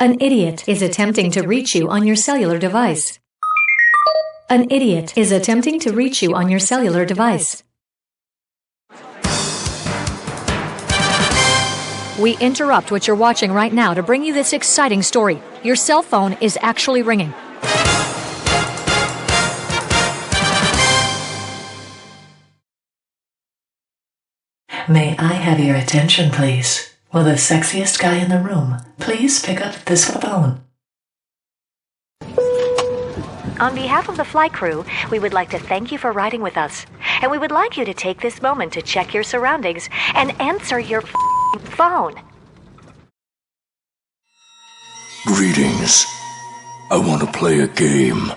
An idiot is attempting to reach you on your cellular device. An idiot is attempting to reach you on your cellular device. We interrupt what you're watching right now to bring you this exciting story. Your cell phone is actually ringing. May I have your attention, please? Will the sexiest guy in the room please pick up this phone? On behalf of the flight crew, we would like to thank you for riding with us. And we would like you to take this moment to check your surroundings and answer your phone. Greetings. I want to play a game.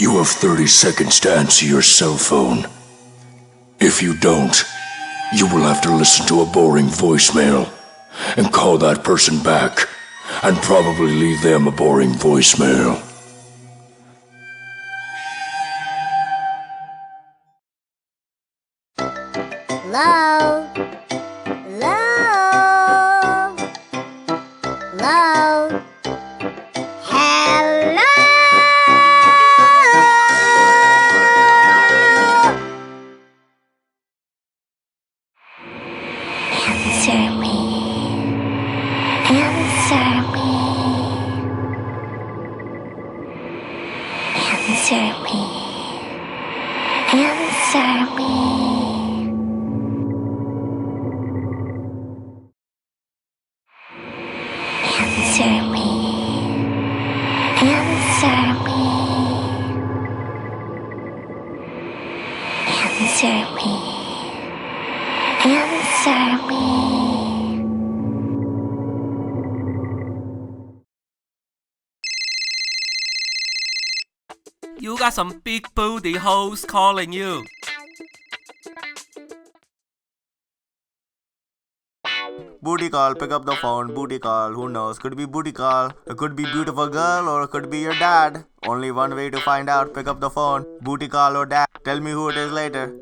You have 30 seconds to answer your cell phone. If you don't, you will have to listen to a boring voicemail and call that person back and probably leave them a boring voicemail. Hello? Hello? Hello? Hello? Answer me. Answer me. Answer me. Answer me. Answer me. Answer me. Answer me. Answer me. You got some big booty hoes calling you. Booty call, pick up the phone, booty call, who knows, could be booty call, it could be beautiful girl or it could be your dad. Only one way to find out, pick up the phone, booty call or dad, tell me who it is later.